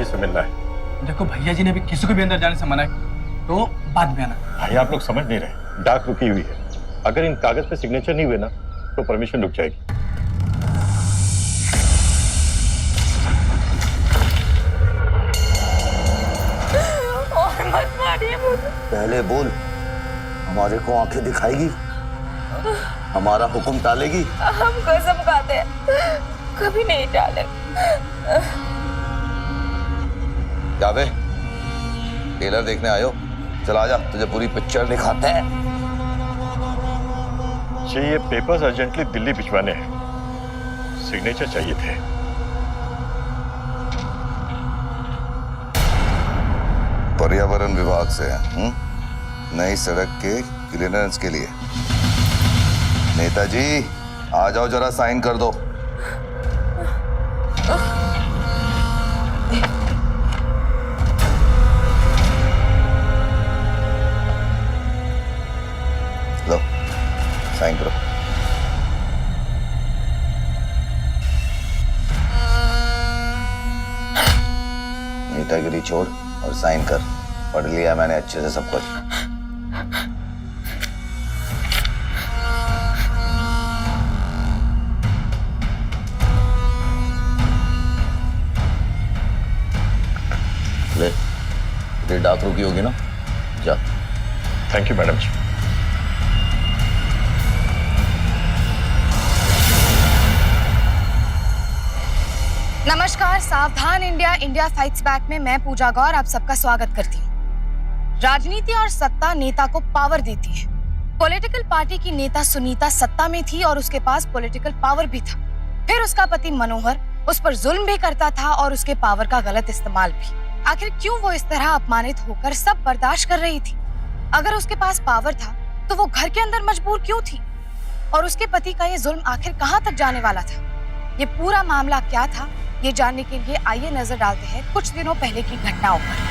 जी से मिलना है। देखो भैया जी ने भी किसी को भी अंदर जाने से मना है, तो बाद में आना। भाई आप लोग समझ नहीं रहे, डाक रुकी हुई है। अगर इन कागज पे सिग्नेचर नहीं हुए ना तो परमिशन रुक जाएगी। और मत मारिए मुझे। पहले बोल, हमारे को आंखें दिखाएगी, हमारा हुक्म टालेगी? हम कसम खाते हैं, कभी नहीं टाले। क्या बे, टेलर देखने आयो? चला जा, तुझे पूरी पिक्चर दिखाते हैं। ये पेपर्स अर्जेंटली दिल्ली भिजवाने हैं, सिग्नेचर चाहिए थे। पर्यावरण विभाग से है, नई सड़क के क्लीयरेंस के लिए। नेताजी आ जाओ, जरा साइन कर दो। लो साइन करो। नेतागिरी छोड़ और साइन कर। पढ़ लिया मैंने अच्छे से सब कुछ। ले, डाक रुकी होगी ना, जा। थैंक यू मैडम जी। नमस्कार, सावधान इंडिया, इंडिया फाइट्स बैक में मैं पूजा गौर आप सबका स्वागत करती हूँ। राजनीति और सत्ता नेता को पावर देती है। पॉलिटिकल पार्टी की नेता सुनीता सत्ता में थी और उसके पास पॉलिटिकल पावर भी था। फिर उसका पति मनोहर उस पर जुल्म भी करता था और उसके पावर का गलत इस्तेमाल भी। आखिर क्यों वो इस तरह अपमानित होकर सब बर्दाश्त कर रही थी? अगर उसके पास पावर था तो वो घर के अंदर मजबूर क्यों थी? और उसके पति का ये जुल्म आखिर कहाँ तक जाने वाला था? ये पूरा मामला क्या था, ये जानने के लिए आइए नजर डालते हैं कुछ दिनों पहले की घटनाओं पर।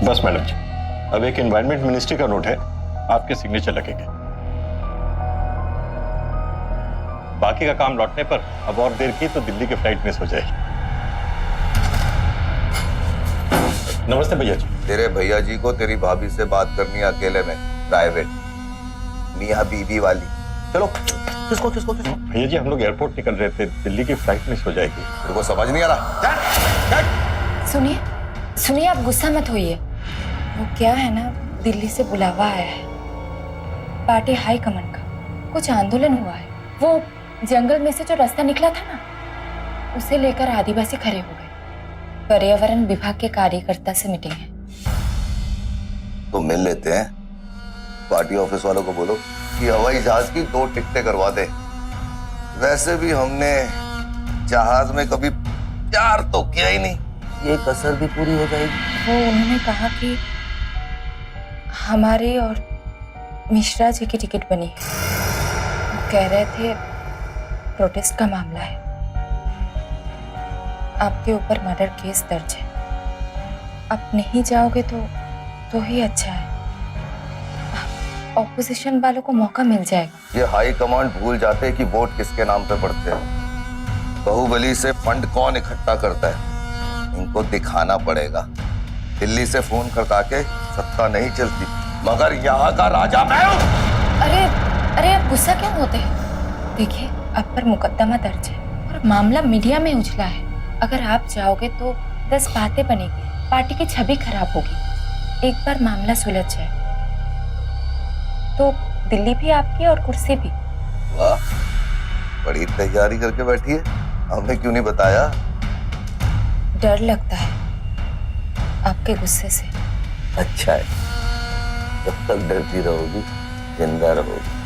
बस मैडम जी, अब एक एनवायरनमेंट मिनिस्ट्री का नोट है, आपके सिग्नेचर लगेंगे। बाकी का काम लौटने पर अब और देर की तो दिल्ली की फ्लाइट मिस हो जाएगी। नमस्ते भैया जी। तेरे भैया जी को तेरी भाभी से बात करनी है अकेले में, प्राइवेट, मियां बीबी वाली। चलो। किसको किसको किसको? भैया जी हम लोग एयरपोर्ट निकल रहे थे, दिल्ली की फ्लाइट मिस हो जाएगी। तेरे को समझ नहीं आ रहा? सुनिए सुनिए, आप गुस्सा मत होइए। वो क्या है ना, दिल्ली से बुलावा आया है पार्टी हाई कमान का, कुछ आंदोलन हुआ है। वो जंगल में से जो रास्ता निकला था ना, उसे लेकर आदिवासी खड़े हो गए। पर्यावरण विभाग के कार्यकर्ता से मीटिंग है। तो मिल लेते हैं। पार्टी ऑफिस वालों को बोलो कि हवाई जहाज की 2 टिकटें करवा दे। वैसे भी हमने जहाज में कभी प्यार तो किया ही नहीं, ये कसर भी पूरी हो जाएगी। वो उन्होंने कहा कि हमारे और मिश्रा जी की टिकट बनी है। वो कह रहे थे प्रोटेस्ट का मामला है, आपके ऊपर मर्डर केस दर्ज है, आप नहीं जाओगे तो ही अच्छा है। ऑपोजिशन वालों को मौका मिल जाएगा। ये हाई कमांड भूल जाते हैं कि वोट किसके नाम पे पड़ते हैं। बाहुबली से फंड कौन इकट्ठा करता है, इनको दिखाना पड़ेगा। दिल्ली से फोन करता के सत्ता नहीं चलती, मगर यहाँ का राजा मैं हूँ। अरे आप गुस्सा क्यों होते हैं? देखिए, आप पर मुकदमा दर्ज है और मामला मीडिया में उछला है। अगर आप जाओगे तो 10 बातें बनेगी, पार्टी की छवि खराब होगी। एक बार मामला सुलझ जाए तो दिल्ली भी आपकी और कुर्सी भी। वाह, बड़ी तैयारी करके बैठी है, हमें क्यों नहीं बताया? डर लगता है आपके गुस्से से। अच्छा है, जब तक डरती रहोगी जिंदा रहोगी।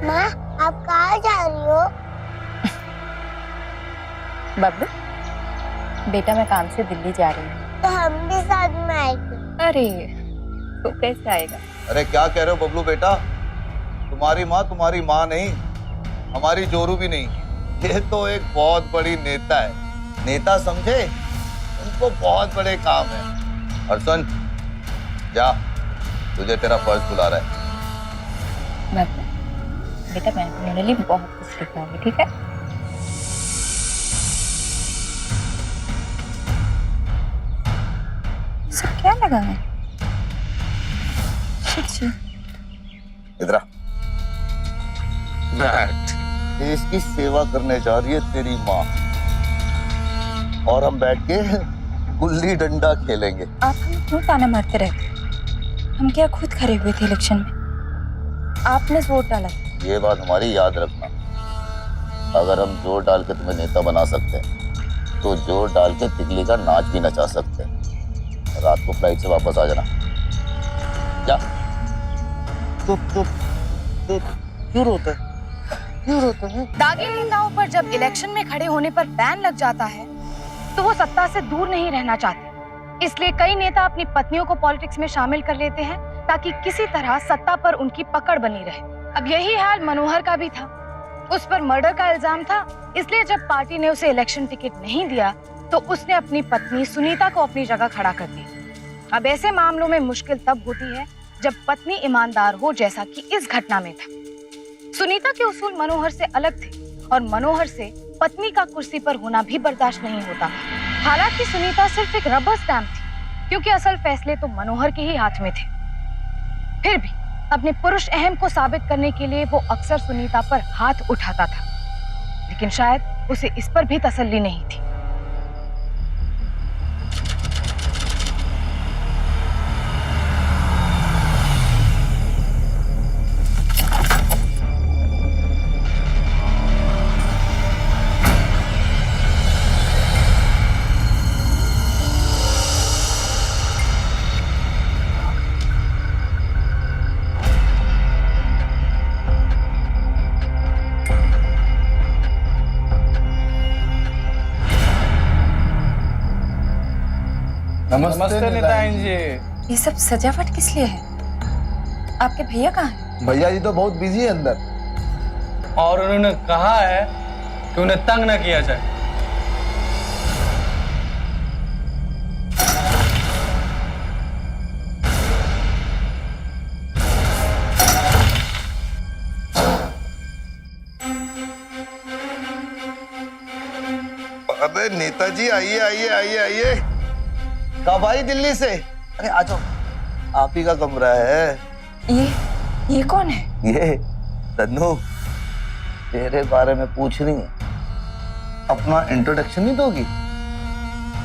माँ, आप कहाँ जा रही हो? बब्बू, बेटा मैं काम से दिल्ली जा रही हूँ। तो हम भी साथ में आएंगे। अरे, तो कैसे आएगा? अरे क्या कह रहे हो बबलू बेटा? तुम्हारी माँ नहीं, हमारी जोरू भी नहीं। ये तो एक बहुत बड़ी नेता है। नेता समझे, उनको बहुत बड़े काम है। और सुन, जा, तुझे तेरा फर्ज बुला रहा है। बेटा मैं तुम्हारे लिए बहुत कुछ लिखवाऊंगी, ठीक है? सब क्या लगा है? इधर आ। बैठ। देश की सेवा करने जा रही है तेरी माँ, और हम बैठ के गुल्ली डंडा खेलेंगे। आप हमें क्यों ताना मारते रहते? हम क्या खुद खड़े हुए थे इलेक्शन में? आपने वोट डाला। ये बात हमारी याद रखना। अगर हम जोर डाल के तुम्हें नेता बना सकते हैं तो जोर डाल के तिगली का नाच भी नचा सकते हैं। रात को फ्लाइट से वापस आ जाना। जा। चुप क्यों रोते हैं? दागी नेताओं पर जब इलेक्शन में खड़े होने पर बैन लग जाता है तो वो सत्ता से दूर नहीं रहना चाहते। इसलिए कई नेता अपनी पत्नियों को पॉलिटिक्स में शामिल कर लेते हैं ताकि किसी तरह सत्ता पर उनकी पकड़ बनी रहे। अब यही हाल मनोहर का भी था। उस पर मर्डर का इल्जाम था, इसलिए जब पार्टी ने उसे इलेक्शन टिकट नहीं दिया तो उसने अपनी पत्नी सुनीता को अपनी जगह खड़ा कर दिया। अब ऐसे मामलों में मुश्किल तब होती है जब पत्नी ईमानदार हो, जैसा कि इस घटना में था। सुनीता के उसूल मनोहर से अलग थे और मनोहर से पत्नी का कुर्सी पर होना भी बर्दाश्त नहीं होता। हालांकि सुनीता सिर्फ एक रबर स्टैंप थी, क्योंकि असल फैसले तो मनोहर के ही हाथ में थे। फिर भी अपने पुरुष अहम को साबित करने के लिए वो अक्सर सुनीता पर हाथ उठाता था, लेकिन शायद उसे इस पर भी तसल्ली नहीं थी। नमस्ते नेताइन जी। ये सब सजावट किस लिए है? आपके भैया कहाँ हैं? भैया जी तो बहुत बिजी है अंदर। और उन्होंने कहा है कि उन्हें तंग न किया जाए। अरे नेताजी आइए आइए आइए आइए। कब आई दिल्ली से? अरे आ जाओ, आप ही का कमरा है। ये कौन है? ये तन्नू तेरे बारे में पूछ रही है। अपना इंट्रोडक्शन नहीं दोगी?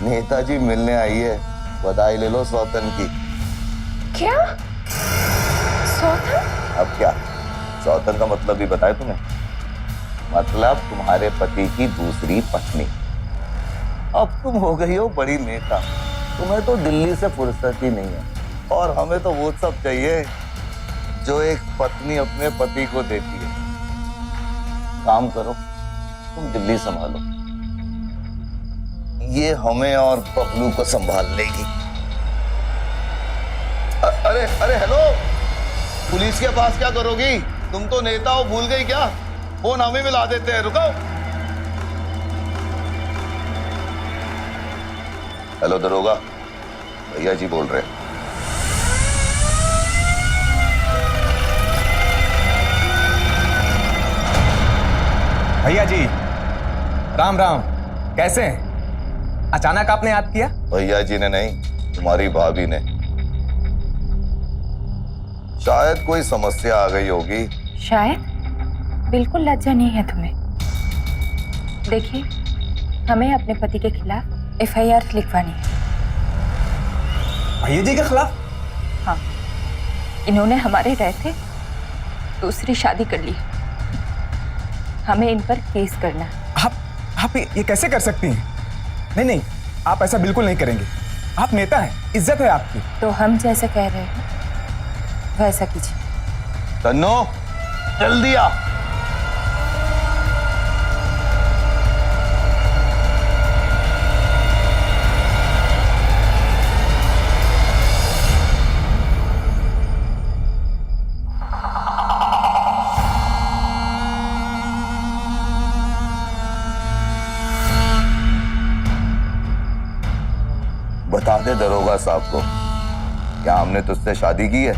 नेताजी मिलने आई है, बधाई ले लो सौतन की। क्या? सौतन? अब क्या सौतन का मतलब भी बताए तुम्हें? मतलब तुम्हारे पति की दूसरी पत्नी। अब तुम हो गई हो बड़ी नेता, तुम्हें तो दिल्ली से फुर्सत ही नहीं है, और हमें तो वो सब चाहिए जो एक पत्नी अपने पति को देती है। काम करो, तुम दिल्ली संभालो, ये हमें और बबलू को संभाल लेगी। अरे अरे हेलो, पुलिस के पास क्या करोगी? तुम तो नेता हो, भूल गई क्या? फोन हमें मिला देते हैं, रुको। हेलो दरोगा, भैया जी बोल रहे हैं। भैया जी राम राम, कैसे हैं? अचानक आपने याद किया? भैया जी ने नहीं, तुम्हारी भाभी ने। शायद कोई समस्या आ गई होगी। शायद? बिल्कुल लज्जा नहीं है तुम्हें। देखिए, हमें अपने पति के खिलाफ FIR लिखवानी है। भैया जी के खिलाफ? हाँ, इन्होंने हमारे रहते दूसरी शादी कर ली। हमें इन पर केस करना है। आप ये कैसे कर सकती हैं? नहीं नहीं, आप ऐसा बिल्कुल नहीं करेंगे। आप नेता हैं, इज्जत है आपकी। तो हम जैसे कह रहे हैं वैसा कीजिए। तन्नो जल्दी आ। दे दरोगा साहब को, क्या हमने तुझसे शादी की है?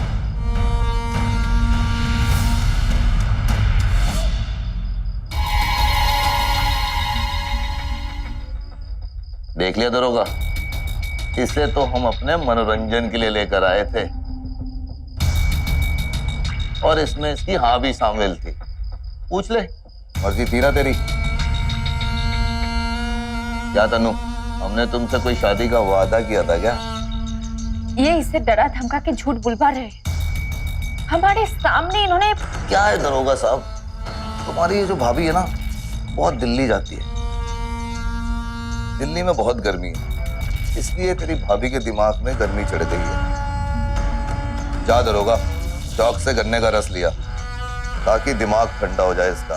देख लिया दरोगा, इसे तो हम अपने मनोरंजन के लिए लेकर आए थे और इसमें इसकी हाँ भी शामिल थी। पूछ ले, मर्जी थी ना तेरी। क्या तनु, हमने तुमसे कोई शादी का वादा किया था क्या? ये इसे डरा धमका के झूठ बुलवा रहे हैं। हमारे सामने इन्होंने। क्या है दरोगा साहब, तुम्हारी ये जो भाभी है ना, बहुत दिल्ली जाती है। दिल्ली में बहुत गर्मी है, इसलिए तेरी भाभी के दिमाग में गर्मी चढ़ गई है। जा दरोगा, चौक से गन्ने का रस लिया ताकि दिमाग ठंडा हो जाए इसका।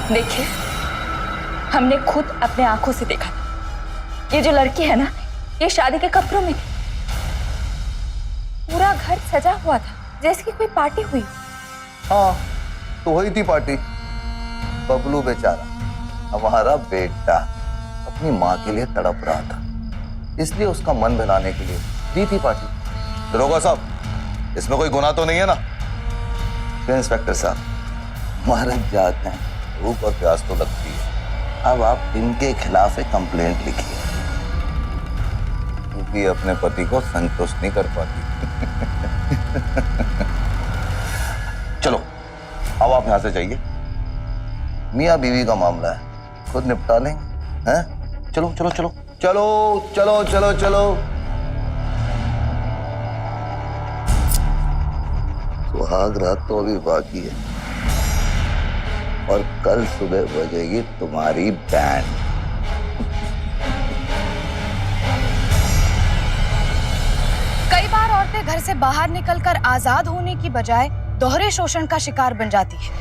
देखिए, हमने खुद अपने आंखों से देखा था। ये जो लड़की है ना, ये शादी के कपड़ों में थी। पूरा घर सजा हुआ था जैसे कि कोई पार्टी हुई। हाँ, तो हुई थी पार्टी। बबलू बेचारा, हमारा बेटा, अपनी माँ के लिए तड़प रहा था, इसलिए उसका मन बहलाने के लिए दी थी पार्टी। दरोगा साहब, इसमें कोई गुनाह तो नहीं है ना? इंस्पेक्टर साहब, महाराज जाते हैं, भूख और प्यास तो लगती है। अब आप इनके खिलाफ एक कंप्लेंट लिखिए, क्योंकि अपने पति को संतुष्ट नहीं कर पाती। चलो, अब आप यहां से जाइए, मियाँ बीवी का मामला है, खुद निपटा लेंगे, हैं? चलो चलो चलो चलो चलो चलो चलो। सुहाग रात तो अभी बाकी है और कल सुबह बजेगी तुम्हारी बैंड। कई बार औरतें घर से बाहर निकलकर आजाद होने की बजाय दोहरे शोषण का शिकार बन जाती है।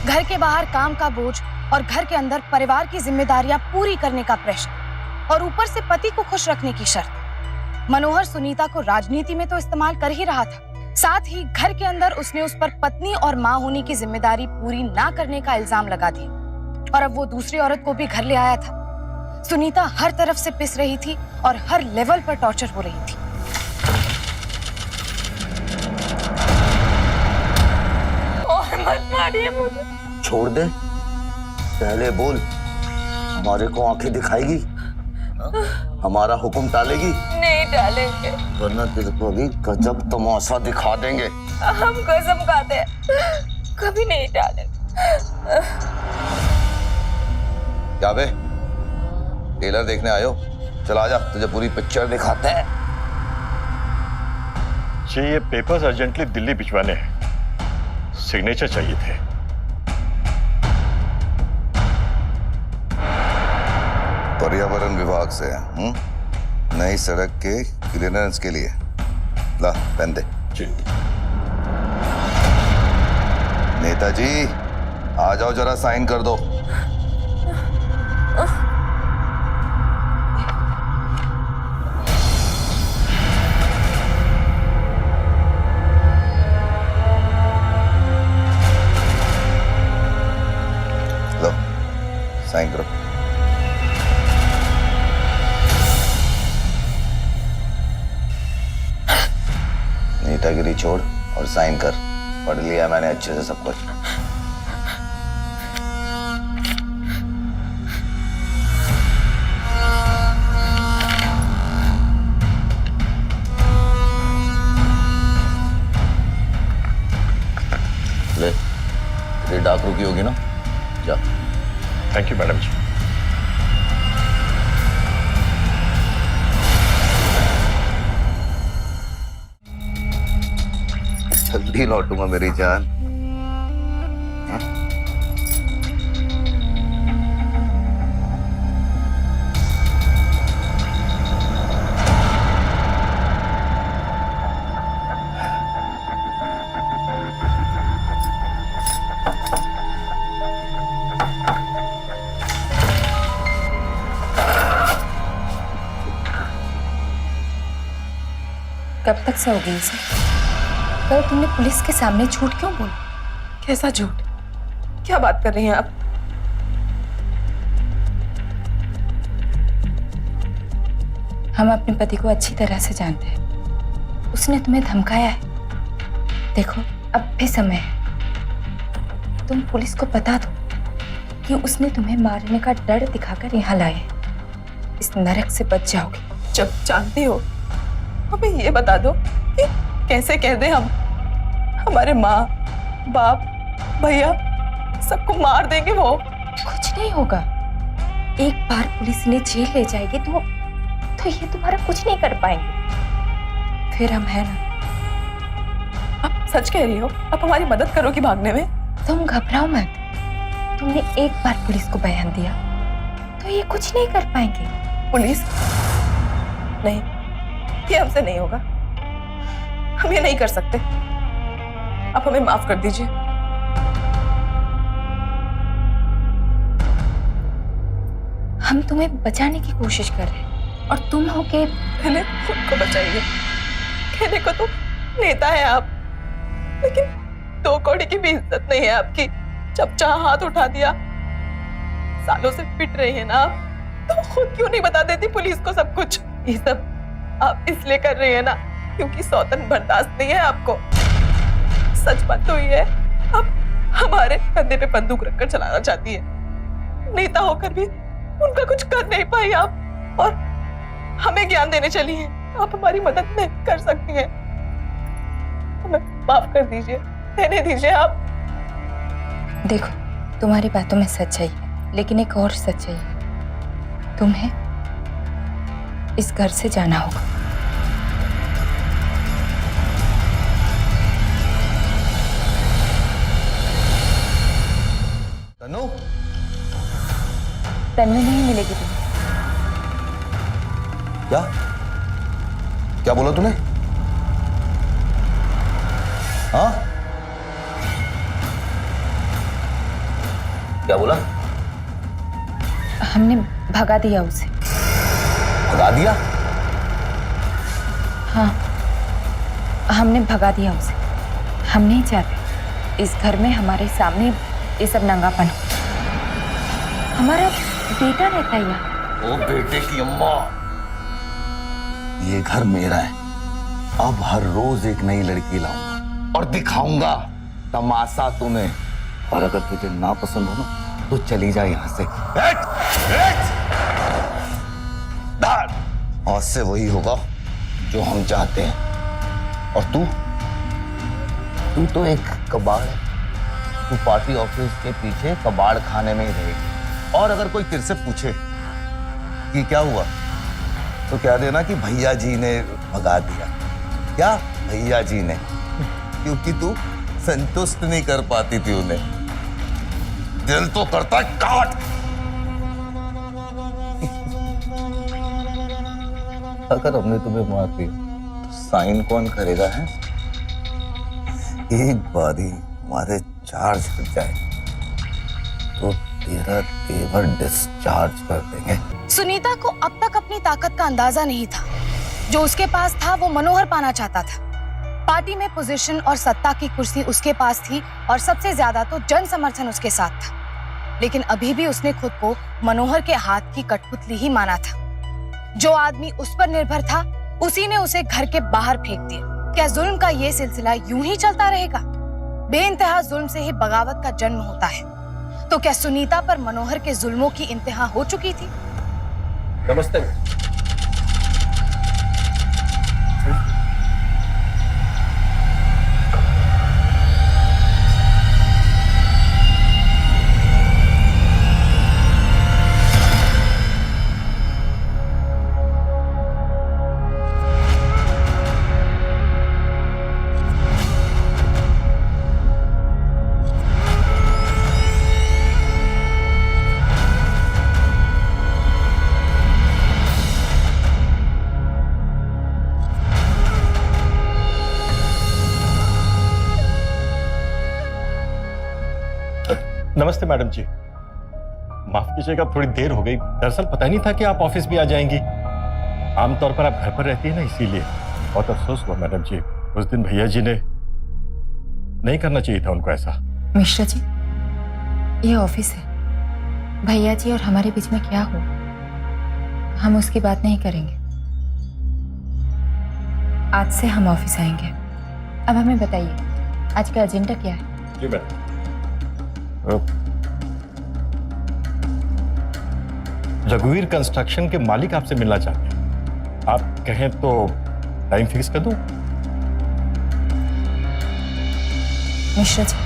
घर के बाहर काम का बोझ और घर के अंदर परिवार की जिम्मेदारियां पूरी करने का प्रेशर और ऊपर से पति को खुश रखने की शर्त। मनोहर सुनीता को राजनीति में तो इस्तेमाल कर ही रहा था, साथ ही घर के अंदर उसने उस पर पत्नी और मां होने की जिम्मेदारी पूरी ना करने का इल्जाम लगा दिया और अब वो दूसरी औरत को भी घर ले आया था। सुनीता हर तरफ से पिस रही थी और हर लेवल पर टॉर्चर हो रही थी। मत मारिए मुझे। छोड़ दे, पहले बोल, हमारे को आंखें दिखाएगी, हमारा हुक्म टालेगी? नहीं डालेंगे, वरना तेरे को अभी गजब तमाशा दिखा देंगे। हम कसम खाते हैं, कभी नहीं डालेंगे। क्या बे, टेलर देखने आयो? चला जा, तुझे पूरी पिक्चर दिखाते हैं। ये पेपर्स अर्जेंटली दिल्ली भिजवाने हैं, सिग्नेचर चाहिए थे। पर्यावरण विभाग से नई सड़क के क्लियरेंस के लिए। ला, पेन दे। जी। नेताजी, आ जाओ, जरा साइन कर दो। लो, साइन करो। नेतागिरी छोड़ और साइन कर। पढ़ लिया मैंने अच्छे से सब कुछ। ले, ये डाक रुकी होगी ना, जा। थैंक यू मैडम जी। जल्दी लौटूंगा मेरी जान। कब तक सहोगी इसे? कल तुमने पुलिस के सामने झूठ क्यों बोला? कैसा झूठ? क्या बात कर रही हैं आप? हम अपने पति को अच्छी तरह से जानते हैं। उसने तुम्हें धमकाया है। देखो, अब भी समय है। तुम पुलिस को बता दो कि उसने तुम्हें मारने का डर दिखाकर यहाँ लाए हैं। इस नरक से बच जाओगे। जब जानती हो हमें ये बता दो कि कैसे कह दें हम हमारे माँ बाप भैया सबको मार देंगे वो। कुछ नहीं होगा। एक बार पुलिस इन्हें जेल ले जाएगी तो ये तुम्हारा कुछ नहीं कर पाएंगे। फिर हम है ना। आप सच कह रही हो? आप हमारी मदद करोगी भागने में? तुम घबराओ मत। तुमने एक बार पुलिस को बयान दिया तो ये कुछ नहीं कर पाएंगे। पुलिस? नहीं, ये हमसे नहीं होगा। हम ये नहीं कर सकते। आप हमें माफ कर दीजिए। हम तुम्हें बचाने की कोशिश कर रहे हैं और तुम हो के पहले खुद को बचाइए। कहने को तो नेता है आप, लेकिन 2 कौड़ी की भी इज्जत नहीं है आपकी। जब चाह हाथ उठा दिया। सालों से पिट रही है ना आप, तो खुद क्यों नहीं बता देती पुलिस को सब कुछ? ये सब आप इसलिए कर रही है ना क्योंकि सौतन बर्दाश्त नहीं है आपको। सच बात तो ये है, आप हमारे कंधे पे बंदूक रखकर चलाना चाहती है। नेता होकर भी उनका कुछ कर नहीं पाई आप, और हमें ज्ञान देने चली हैं। आप हमारी मदद नहीं कर सकती हैं। हमें माफ कर दीजिए, रहने दीजिए आप। देखो, तुम्हारी बातों में सच्चाई है, लेकिन एक और सच्चाई है। तुम्हें इस घर से जाना होगा। तनु, तन्नू नहीं मिलेगी तुम्हें। क्या क्या बोला तूने? हाँ, क्या बोला? हमने भगा दिया उसे। भगा दिया? हाँ, हमने भगा दिया उसे। हम नहीं चाहते इस घर में हमारे सामने ये सब नंगापन हो। हमारा बेटा रहता है यहाँ। ओ बेटे की अम्मा, ये घर मेरा है। अब हर रोज एक नई लड़की लाऊंगा और दिखाऊंगा तमाशा तुम्हें। और अगर तुझे ना पसंद हो ना तो चली जा यहाँ से। आज से वही होगा जो हम चाहते हैं। और तू तो एक कबाड़ है। तू पार्टी ऑफिस के पीछे कबाड़ खाने में ही रहेगी। और अगर कोई तेरे से पूछे कि क्या हुआ तो कह देना कि भैया जी ने भगा दिया। क्या भैया जी ने? क्योंकि तू संतुष्ट नहीं कर पाती थी उन्हें। दिल तो करता है काट। अगर हमने तुम्हें मार दिया तो साइन कौन करेगा है? एक बारी हमारे चार्ज कर जाए तो तेरा तेवर डिस्चार्ज कर देंगे। सुनीता को अब तक अपनी ताकत का अंदाजा नहीं था। जो उसके पास था वो मनोहर पाना चाहता था। पार्टी में पोजीशन और सत्ता की कुर्सी उसके पास थी और सबसे ज्यादा तो जन समर्थन उसके साथ था। लेकिन अभी भी उसने खुद को मनोहर के हाथ की कठपुतली ही माना था। जो आदमी उस पर निर्भर था उसी ने उसे घर के बाहर फेंक दिया। क्या जुल्म का ये सिलसिला यूं ही चलता रहेगा? बेइंतहा जुल्म से ही बगावत का जन्म होता है। तो क्या सुनीता पर मनोहर के जुल्मों की इंतहा हो चुकी थी? नमस्ते। नमस्ते मैडम जी, माफ कीजिएगा थोड़ी देर हो गई। दरअसल पता नहीं था कि आप ऑफिस भी आ जाएंगी। आमतौर पर आप घर पर रहती है ना, इसीलिए बहुत अफसोस हुआ मैडम जी। उस दिन भैया जी ने नहीं करना चाहिए था उनको ऐसा। मिश्रा जी, ये ऑफिस है। भैया जी और हमारे बीच में क्या हो हम उसकी बात नहीं करेंगे। आज से हम ऑफिस आएंगे। अब हमें बताइए आज का एजेंडा क्या है? जी मैडम। रघुवीर कंस्ट्रक्शन के मालिक आपसे मिलना चाहते हैं। आप कहें तो टाइम फिक्स कर दूं? मिश्रा जी,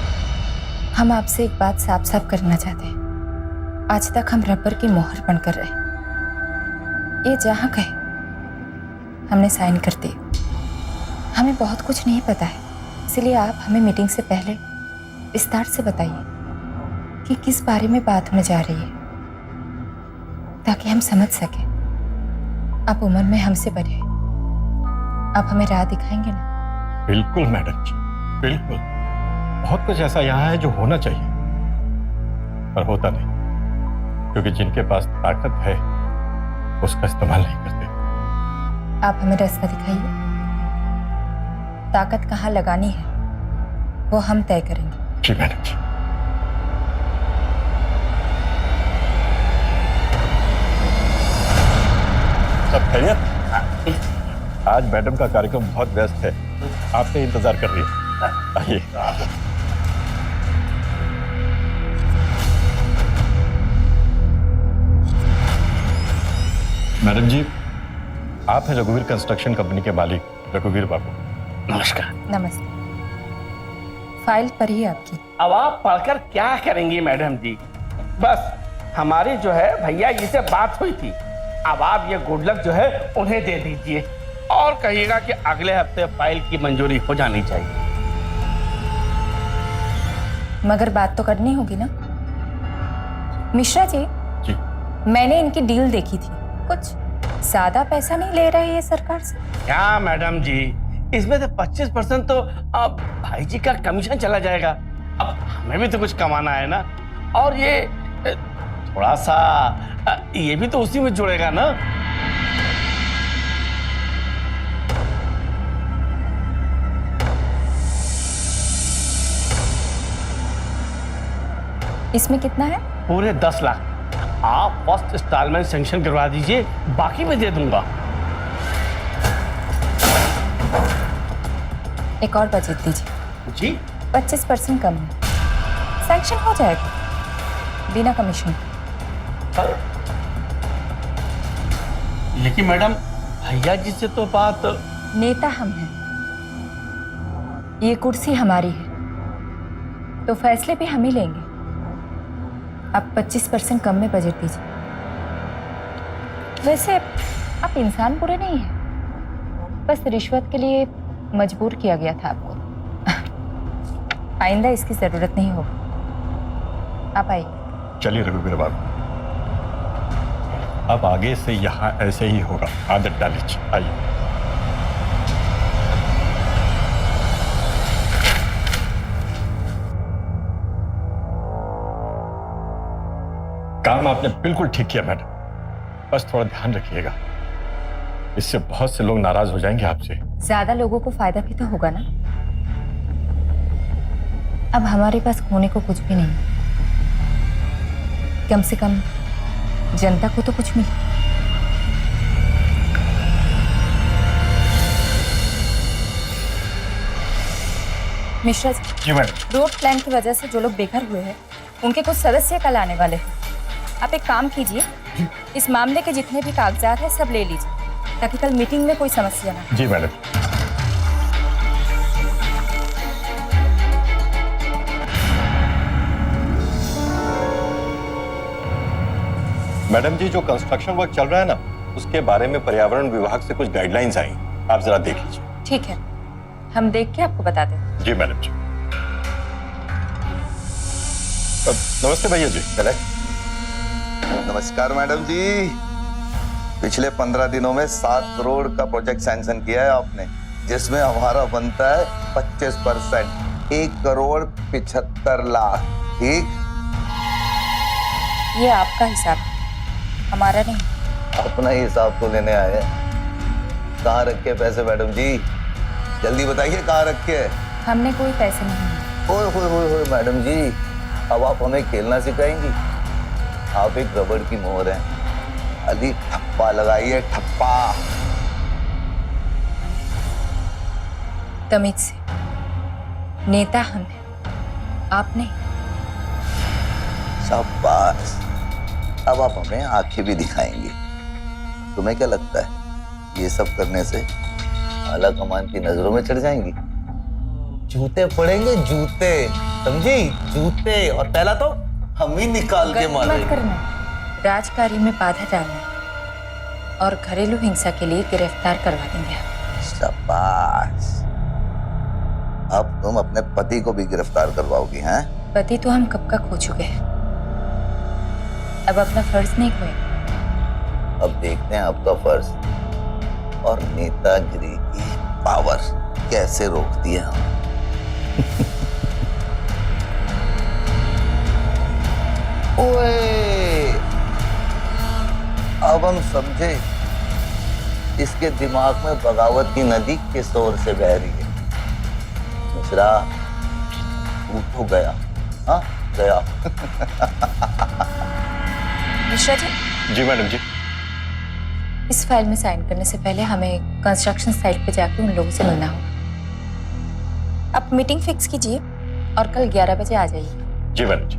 हम आपसे एक बात साफ साफ करना चाहते हैं। आज तक हम रबर की मोहर बनकर रहे। ये जहां कहे हमने साइन कर दी। हमें बहुत कुछ नहीं पता है, इसलिए आप हमें मीटिंग से पहले विस्तार से बताइए कि किस बारे में बात होने जा रही है, ताकि हम समझ सकें। आप उम्र में हमसे बड़े हैं, आप हमें राह दिखाएंगे ना? बिल्कुल मैडम जी, बिल्कुल। बहुत कुछ ऐसा यहाँ है जो होना चाहिए पर होता नहीं, क्योंकि जिनके पास ताकत है उसका इस्तेमाल नहीं करते। आप हमें रास्ता दिखाइए। ताकत कहाँ लगानी है वो हम तय करेंगे। जी मैडम जी। सब खैरियत? आज मैडम का कार्यक्रम बहुत व्यस्त है, आपसे इंतजार कर रही है। आइए। मैडम जी, आप हैं रघुवीर कंस्ट्रक्शन कंपनी के मालिक रघुवीर बाबू। नमस्कार। नमस्ते। फाइल पर ही आपकी। अब आप पढ़कर क्या करेंगी मैडम जी? बस हमारी जो है भैया जी से बात हुई थी। अब आप ये गुड लक जो है उन्हें दे दीजिए और कहिएगा कि अगले हफ्ते फाइल की मंजूरी हो जानी चाहिए। मगर बात तो करनी होगी ना मिश्रा जी? जी। मैंने इनकी डील देखी थी, कुछ ज्यादा पैसा नहीं ले रहे ये सरकार से। क्या मैडम जी, इसमें से 25% तो अब भाई जी का कमीशन चला जाएगा। अब हमें भी तो कुछ कमाना है ना, और ये थोड़ा सा ये भी तो उसी में जुड़ेगा ना। इसमें कितना है? पूरे 10 लाख। आप फर्स्ट इंस्टॉलमेंट सैंक्शन करवा दीजिए, बाकी मैं दे दूंगा। एक और बजट दीजिए। जी 25% कम है, सैंक्शन हो जाएगा बिना कमीशन। लेकिन मैडम भैया जी से तो बात। नेता हम हैं, ये कुर्सी हमारी है, तो फैसले भी हम ही लेंगे। आप 25% कम में बजट दीजिए। वैसे आप इंसान बुरे नहीं हैं, बस रिश्वत के लिए मजबूर किया गया था आपको। आइंदा इसकी जरूरत नहीं होगी। आप आइए। चलिए रघुवीर बाबू, अब आगे से यहाँ ऐसे ही होगा। आदत डालिए। आइए। काम आपने बिल्कुल ठीक किया मैडम, बस थोड़ा ध्यान रखिएगा, इससे बहुत से लोग नाराज हो जाएंगे आपसे। ज्यादा लोगों को फायदा भी तो होगा ना। अब हमारे पास खोने को कुछ भी नहीं, कम से कम जनता को तो कुछ मिले। Mishra ji madam. Road plan की वजह से जो लोग बेघर हुए हैं उनके कुछ सदस्य कल आने वाले हैं। आप एक काम कीजिए, इस मामले के जितने भी कागजात हैं सब ले लीजिए, ताकि कल मीटिंग में कोई समस्या ना हो। जी मैडम। मैडम जी, जो कंस्ट्रक्शन वर्क चल रहा है ना, उसके बारे में पर्यावरण विभाग से कुछ गाइडलाइंस आई, आप जरा देख लीजिए। ठीक है, हम देख के आपको बता दें। जी मैडम जी। नमस्ते भैया जी। नमस्कार मैडम जी। पिछले 15 दिनों में 7 करोड़ का प्रोजेक्ट सैंक्शन किया है आपने, जिसमें हमारा बनता है 25%, 1 करोड़ 75 लाख। ठीक? ये आपका हिसाब, हमारा नहीं। अपना ही हिसाब तो लेने आए हैं। कहाँ रखे पैसे मैडम जी? जल्दी बताइए कहाँ रखे। हमने कोई पैसे नहीं लिए। ओए होए होए होए मैडम जी, अब आप हमें खेलना सिखाएंगी? आप एक रबड़ की मोहर हैं, अभी ठप्पा लगाइए, ठप्पा। तमीज से। नेता हम हैं, आप नहीं। शाबाश, अब आप हमें आंखें भी दिखाएंगे। तुम्हें क्या लगता है ये सब करने से आला कमान की नजरों में चढ़ जाएंगी? जूते पड़ेंगे, जूते, समझी? जूते, और पहला तो हम ही निकाल के गलती मत मारेंगे। करना, राजकार्य में बाधा डालना और घरेलू हिंसा के लिए गिरफ्तार करवा देंगे आप। शाबाश, अब तुम अपने पति को भी गिरफ्तार करवाओगी, हैं? पति तो हम कब का खो चुके हैं, अब अपना फर्ज नहीं खोए। अब देखते हैं आपका फर्ज और नेतागिरी की पावर कैसे रोकती है हम। ओए, अब हम समझे इसके दिमाग में बगावत की नदी किस ओर से बह रही है। मिश्रा, तू तो गया, हाँ गया। मिश्रा जी, जी मैडम जी। इस फाइल में साइन करने से पहले हमें कंस्ट्रक्शन साइट पे जाके उन लोगों से मिलना होगा। आप मीटिंग फिक्स कीजिए और कल 11 बजे आ जाइए। जी मैडम जी।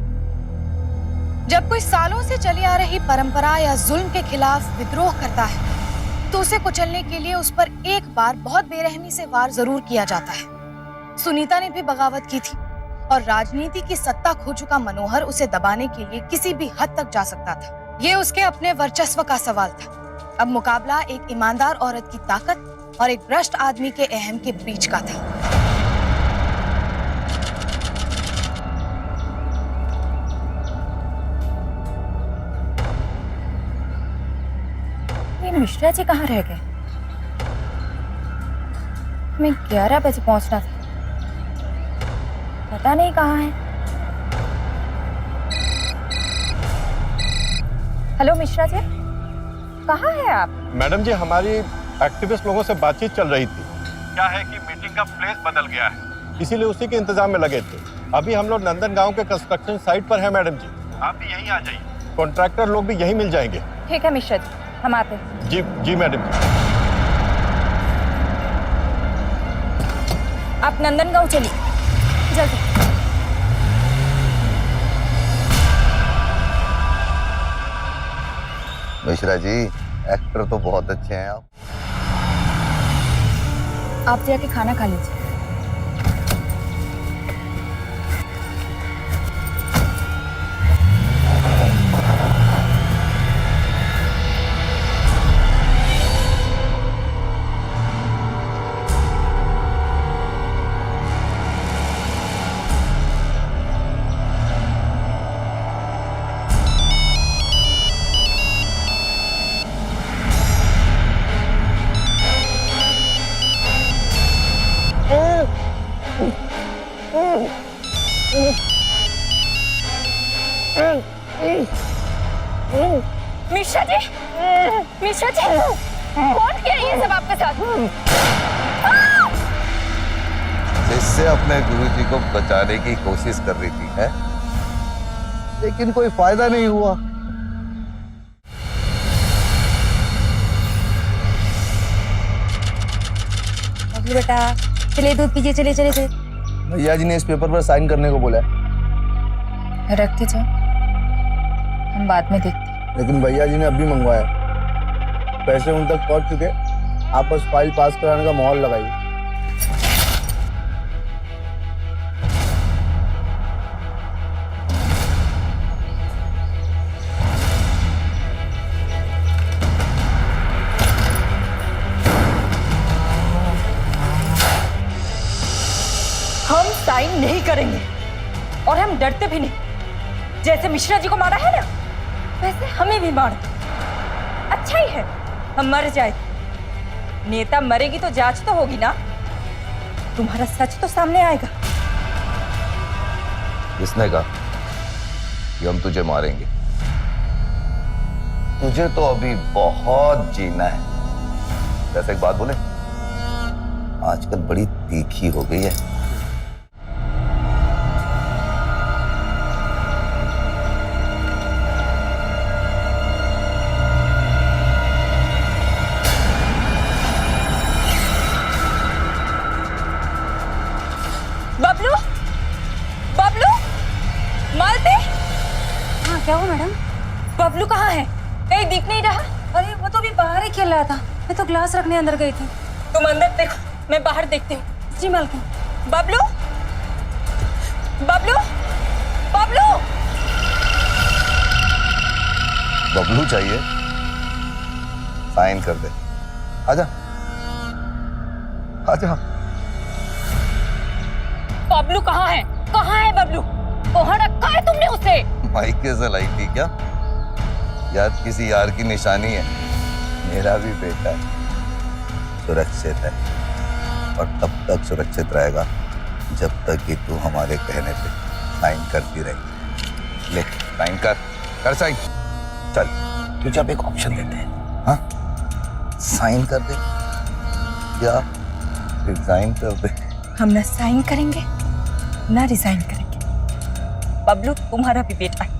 जब कोई सालों से चली आ रही परंपरा या जुल्म के खिलाफ विद्रोह करता है तो उसे कुचलने के लिए उस पर एक बार बहुत बेरहमी से वार जरूर किया जाता है। सुनीता ने भी बगावत की थी और राजनीति की सत्ता खो चुका मनोहर उसे दबाने के लिए किसी भी हद तक जा सकता था। ये उसके अपने वर्चस्व का सवाल था। अब मुकाबला एक ईमानदार औरत की ताकत और एक भ्रष्ट आदमी के अहम के बीच का था। मिश्रा जी कहाँ रह गए? हमें 11 बजे पहुंचना था, पता नहीं कहाँ है। हेलो मिश्रा जी, कहाँ है आप? मैडम जी, हमारी एक्टिविस्ट लोगों से बातचीत चल रही थी। क्या है कि मीटिंग का प्लेस बदल गया है, इसीलिए उसी के इंतजाम में लगे थे। अभी हम लोग नंदन गांव के कंस्ट्रक्शन साइट पर हैं मैडम जी। आप भी यहीं आ जाइए, कॉन्ट्रैक्टर लोग भी यहीं मिल जाएंगे। ठीक है मिश्रा जी, हम आते हैं। जी जी मैडम जी। आप नंदन गांव चलिए जल्दी। मिश्रा जी, एक्टर तो बहुत अच्छे हैं आप। आप जाके खाना खा लीजिए। मिश्रा जी, मिश्रा जी, कौन किया ये सब आपके साथ? इससे अपने गुरुजी को बचाने की कोशिश कर रही थी, है? लेकिन कोई फायदा नहीं हुआ। बेटा चलिए, दूध पीजिए, चलिए चलिए चलिए। भैया जी ने इस पेपर पर साइन करने को बोला है। रख के जाओ, हम बाद में देखते हैं। लेकिन भैया जी ने अभी मंगवाया, पैसे उन तक पहुंच चुके, आप बस फाइल पास कराने का मोहर लगाइए। हम साइन नहीं करेंगे और हम डरते भी नहीं। जैसे मिश्रा जी को मारा है ना, वैसे हमें भी मार दो, अच्छा ही है हम मर जाए। नेता मरेगी तो जांच तो होगी ना, तुम्हारा सच तो सामने आएगा। किसने कहा कि हम तुझे मारेंगे? तुझे तो अभी बहुत जीना है। वैसे एक बात बोले, आजकल बड़ी तीखी हो गई है। क्या हुआ मैडम? बबलू कहाँ है? कहीं दिख नहीं रहा। अरे वो तो अभी बाहर ही खेल रहा था, मैं तो ग्लास रखने अंदर गई थी। तुम अंदर देखो, मैं बाहर देखती हूँ। जी मालकिन। बबलू, बबलू, बबलू। बबलू चाहिए? साइन कर दे। आजा आजा। बबलू कहाँ है? कहाँ है बबलू? कहाँ रखा है तुमने उसे? मायके से लाई थी क्या? यार किसी यार की निशानी है। मेरा भी बेटा है, सुरक्षित है, और तब तक सुरक्षित रहेगा जब तक कि तू हमारे कहने पे साइन करती रही। ले साइन कर साइन। चल तुझे अब एक ऑप्शन देते हैं, हाँ? साइन कर दे या रिजाइन कर दे। हम ना साइन करेंगे ना रिजाइन करेंगे। बबलू तुम्हारा भी बेटा है,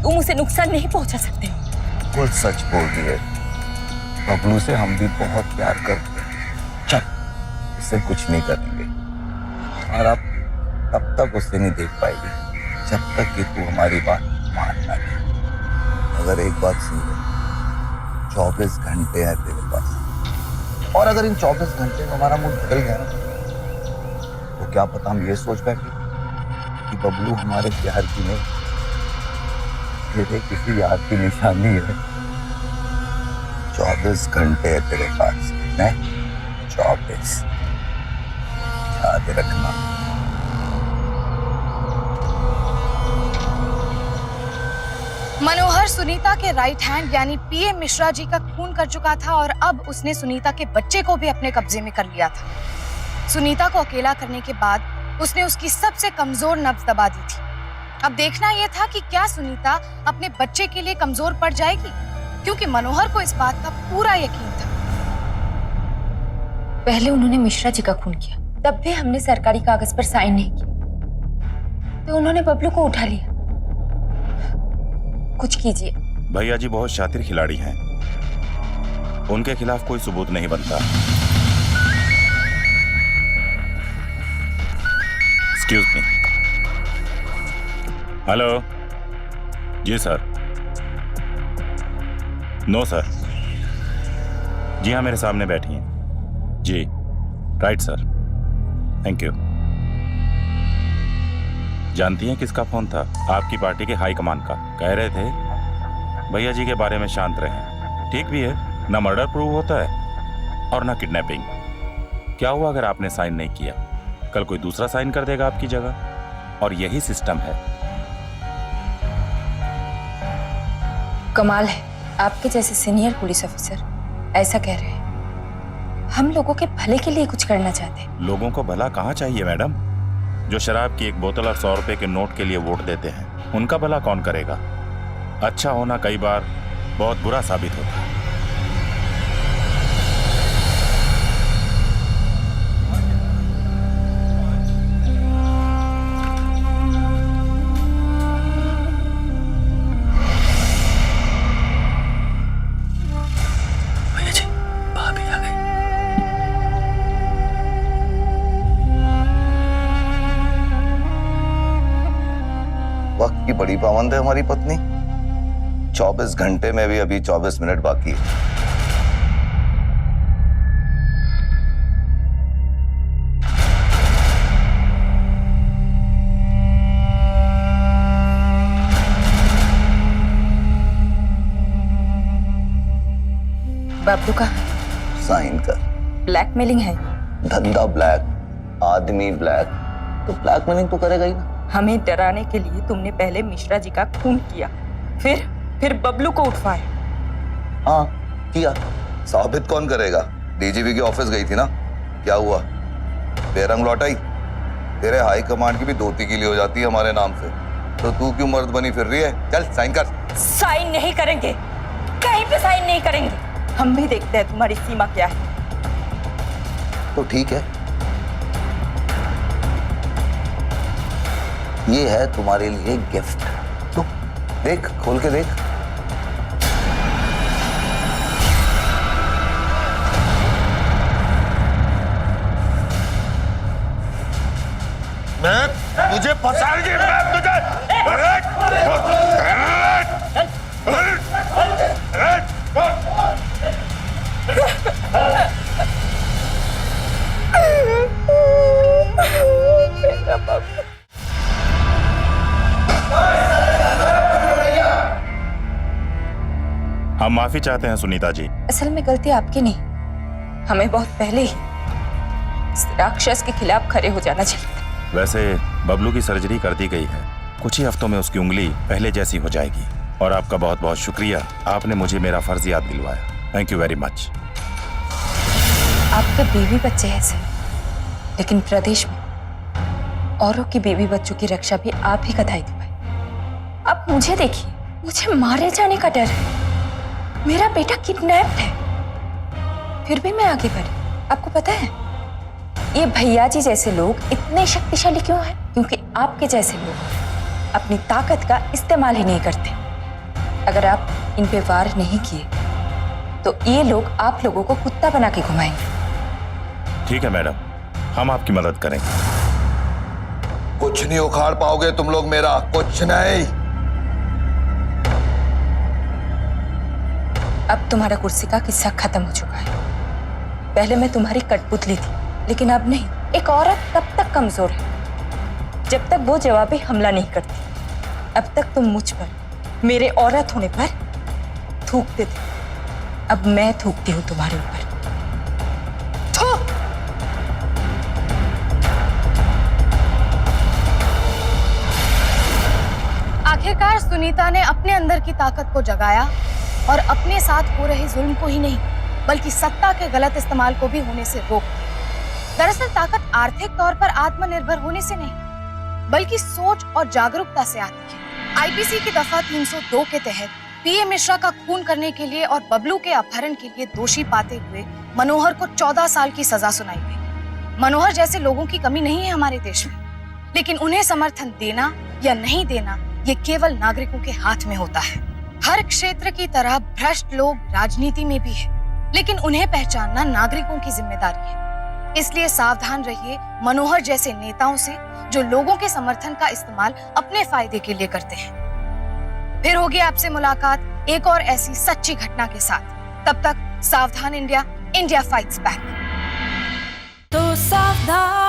तुम उसे नुकसान नहीं पहुंचा सकते। बिल्कुल सच बोल रही है। बबलू से हम भी बहुत प्यार करते हैं। चल उससे कुछ नहीं करेंगे, और अब तब तक उसे नहीं देख पाएगी जब तक कि तू हमारी बात मान ना ले। अगर एक बात सुन ले, 24 घंटे हैं तेरे पास, और अगर इन 24 घंटे में हमारा मूड बदल गया ना, तो क्या पता हम ये सोच बैठे कि बबलू हमारे प्यार की नहीं, तेरे किसी यार की निशानी है। 24 घंटे है तेरे पास, नहीं 24। याद रखना। मनोहर सुनीता के राइट हैंड यानी पीए मिश्रा जी का खून कर चुका था और अब उसने सुनीता के बच्चे को भी अपने कब्जे में कर लिया था। सुनीता को अकेला करने के बाद उसने उसकी सबसे कमजोर नब्ज दबा दी थी। अब देखना यह था कि क्या सुनीता अपने बच्चे के लिए कमजोर पड़ जाएगी, क्योंकि मनोहर को इस बात का पूरा यकीन था। पहले उन्होंने मिश्रा जी का खून किया, तब भी हमने सरकारी कागज पर साइन नहीं किया, तो उन्होंने बबलू को उठा लिया। कुछ कीजिए। भैया जी बहुत शातिर खिलाड़ी हैं, उनके खिलाफ कोई सबूत नहीं बनता। Excuse me. हेलो जी सर। No sir. जी हाँ मेरे सामने बैठी हैं। जी राइट सर, थैंक यू। जानती हैं किसका फोन था? आपकी पार्टी के हाई कमान का। कह रहे थे भैया जी के बारे में शांत रहें। ठीक भी है, ना मर्डर प्रूव होता है और ना किडनैपिंग। क्या हुआ अगर आपने साइन नहीं किया? कल कोई दूसरा साइन कर देगा आपकी जगह, और यही सिस्टम है। कमाल है, आपके जैसे सीनियर पुलिस ऑफिसर ऐसा कह रहे हैं। हम लोगों के भले के लिए कुछ करना चाहते हैं। लोगों को भला कहाँ चाहिए मैडम? जो शराब की एक बोतल और 100 रुपए के नोट के लिए वोट देते हैं, उनका भला कौन करेगा? अच्छा होना कई बार बहुत बुरा साबित होता है। भैया जी, भाभी आ गई। वक्त की बड़ी पाबंद है हमारी पत्नी। 24 घंटे में भी अभी 24 मिनट बाकी है। बबलू का साइन कर। ब्लैकमेलिंग है। धंधा ब्लैक, आदमी ब्लैक, तो ब्लैकमेलिंग तो करेगा ही ना। हमें डराने के लिए तुमने पहले मिश्रा जी का खून किया, फिर बबलू को उठवाया। हाँ किया। साबित कौन करेगा? डीजीपी के ऑफिस गई थी ना, क्या हुआ? बेरंग लौटाई? तेरे हाई कमांड की भी धोती गीली हो जाती है हमारे नाम से, तो तू क्यों मर्द बनी फिर रही है? चल साइन कर। साइन नहीं करेंगे, कहीं पे साइन नहीं करेंगे। हम भी देखते हैं तुम्हारी सीमा क्या है। तो ठीक है, ये है तुम्हारे लिए गिफ्ट। तो देख, खोल के देख। मैं तुझे फंसाऊंगी, मैं तुझे हम माफी चाहते हैं सुनीता जी। असल में गलती आपकी नहीं, हमें बहुत पहले ही इस राक्षस के खिलाफ खड़े हो जाना चाहिए। वैसे बबलू की सर्जरी कर दी गई है, कुछ ही हफ्तों में उसकी उंगली पहले जैसी हो जाएगी। और आपका बहुत बहुत शुक्रिया, आपने मुझे मेरा फर्ज याद दिलवाया। Thank you very much. आपके बीवी बच्चे हैं सर, लेकिन प्रदेश में औरों की बीवी बच्चों की रक्षा भी आप ही का दायित्व है। अब मुझे देखिए, मुझे मारे जाने का डर है, मेरा बेटा किडनैप्ड है, फिर भी मैं आगे बढ़ी। आपको पता है ये भैया जी जैसे लोग इतने शक्तिशाली क्यों हैं? क्योंकि आपके जैसे लोग अपनी ताकत का इस्तेमाल ही नहीं करते। अगर आप इन पे वार नहीं किए तो ये लोग आप लोगों को कुत्ता बना के घुमाएंगे। ठीक है मैडम, हम आपकी मदद करेंगे। कुछ नहीं उखाड़ पाओगे तुम लोग मेरा, कुछ नहीं। अब तुम्हारा कुर्सी का किस्सा खत्म हो चुका है। पहले मैं तुम्हारी कठपुतली थी, लेकिन अब नहीं। एक औरत तब तक कमजोर है जब तक वो जवाबी हमला नहीं करती। अब तक तुम मुझ पर, मेरे औरत होने पर थूकते थे, अब मैं थूकती हूँ तुम्हारे ऊपर। आखिरकार सुनीता ने अपने अंदर की ताकत को जगाया और अपने साथ हो रहे जुल्म को ही नहीं बल्कि सत्ता के गलत इस्तेमाल को भी होने से रोक दिया। दरअसल ताकत आर्थिक तौर पर आत्मनिर्भर होने से नहीं बल्कि सोच और जागरूकता से आती है। आईपीसी की दफा 302 के तहत पीए मिश्रा का खून करने के लिए और बबलू के अपहरण के लिए दोषी पाते हुए मनोहर को 14 साल की सजा सुनाई गई। मनोहर जैसे लोगों की कमी नहीं है हमारे देश में, लेकिन उन्हें समर्थन देना या नहीं देना ये केवल नागरिकों के हाथ में होता है। हर क्षेत्र की तरह भ्रष्ट लोग राजनीति में भी है, लेकिन उन्हें पहचानना नागरिकों की जिम्मेदारी है। इसलिए सावधान रहिए मनोहर जैसे नेताओं से जो लोगों के समर्थन का इस्तेमाल अपने फायदे के लिए करते हैं। फिर होगी आपसे मुलाकात एक और ऐसी सच्ची घटना के साथ। तब तक सावधान इंडिया, इंडिया फाइट्स बैक। तो सावधान